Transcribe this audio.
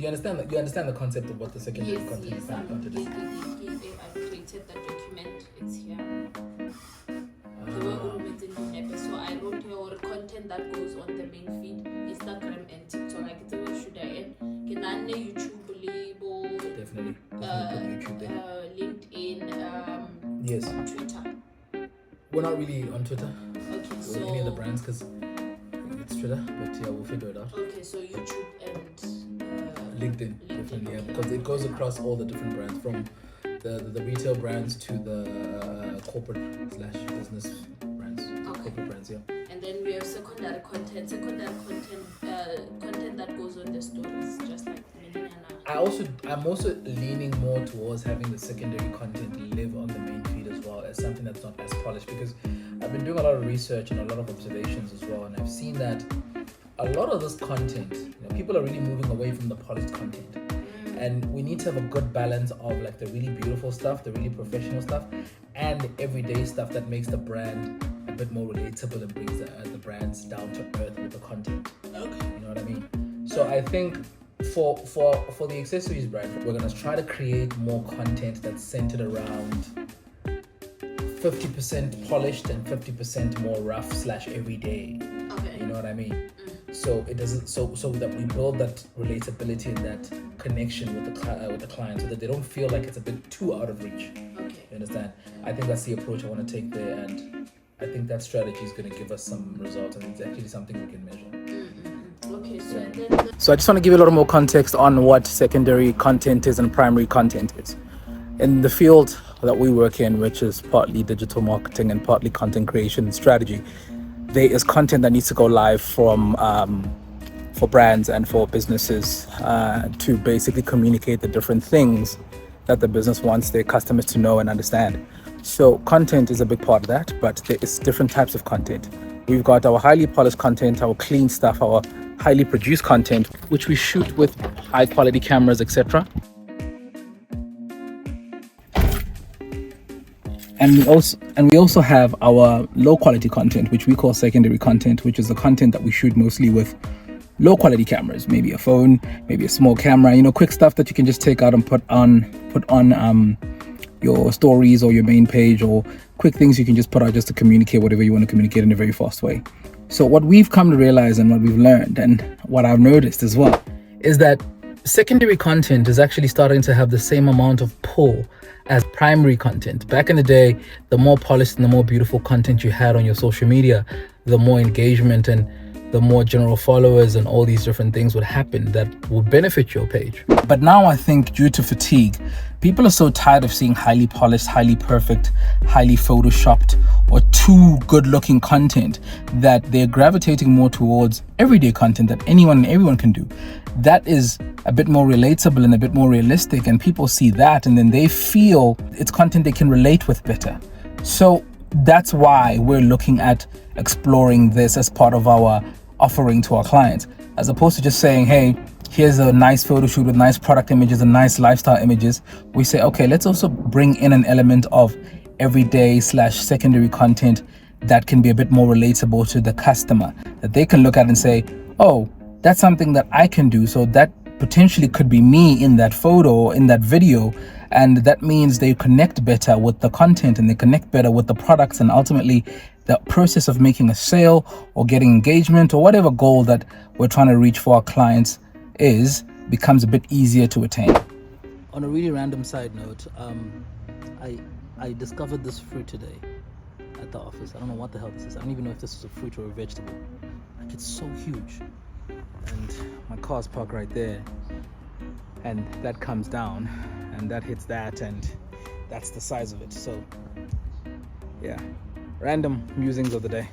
you understand that? You understand the concept of what the secondary content Yes, primary content is? I created the document. It's here. So I wrote your content that goes on the main feed, Instagram and TikTok. Like it's should I end? Can I YouTube label? Definitely put YouTube there. LinkedIn. Yes. Twitter. We're not really on Twitter. Okay, Or so any of the brands because it's Twitter, but yeah, we'll figure it out. Okay, so YouTube and LinkedIn, definitely, yeah, because it goes across all the different brands, from the retail brands to the corporate / business brands, corporate brands, yeah. And then we have secondary content that goes on the stories, just like I'm also leaning more towards having the secondary content live on the main feed as well, as something that's not as polished, because I've been doing a lot of research and a lot of observations as well, and I've seen that a lot of this content, people are really moving away from the polished content. And we need to have a good balance of like the really beautiful stuff, the really professional stuff, and the everyday stuff that makes the brand a bit more relatable and brings the brands down to earth with the content. Okay. You know what I mean? So I think for the accessories brand, we're gonna try to create more content that's centered around 50% polished and 50% more rough / everyday. Okay. You know what I mean? So it doesn't so that we build that relatability and that connection with the client, so that they don't feel like it's a bit too out of reach. Okay. You understand? I think that's the approach I want to take there, and I think that strategy is going to give us some results, and it's actually something we can measure. Okay, so and then So I just want to give you a little more context on what secondary content is and primary content is. In the field that we work in, which is partly digital marketing and partly content creation and strategy, there is content that needs to go live from for brands and for businesses to basically communicate the different things that the business wants their customers to know and understand. So content is a big part of that, but there is different types of content. We've got our highly polished content, our clean stuff, our highly produced content, which we shoot with high quality cameras, etc. And we also have our low quality content, which we call secondary content, which is the content that we shoot mostly with low quality cameras, maybe a phone, maybe a small camera, quick stuff that you can just take out and put on your stories or your main page, or quick things you can just put out just to communicate whatever you want to communicate in a very fast way. So what we've come to realize and what we've learned and what I've noticed as well is that secondary content is actually starting to have the same amount of pull as primary content. Back in the day, the more polished and the more beautiful content you had on your social media, the more engagement and the more general followers and all these different things would happen that would benefit your page. But now I think due to fatigue, people are so tired of seeing highly polished, highly perfect, highly photoshopped or too good looking content that they're gravitating more towards everyday content that anyone and everyone can do. That is a bit more relatable and a bit more realistic, and people see that and then they feel it's content they can relate with better. So that's why we're looking at exploring this as part of our offering to our clients, as opposed to just saying, hey, here's a nice photo shoot with nice product images and nice lifestyle images. We say, okay, let's also bring in an element of everyday / secondary content that can be a bit more relatable to the customer, that they can look at and say, oh, that's something that I can do. So that potentially could be me in that photo or in that video. And that means they connect better with the content and they connect better with the products, and ultimately the process of making a sale or getting engagement or whatever goal that we're trying to reach for our clients becomes a bit easier to attain. On a really random side note, I discovered this fruit today at the office. I don't know what the hell this is. I don't even know if this is a fruit or a vegetable. Like, it's so huge. And my car's parked right there. And that comes down and that hits that, and that's the size of it. So yeah, random musings of the day.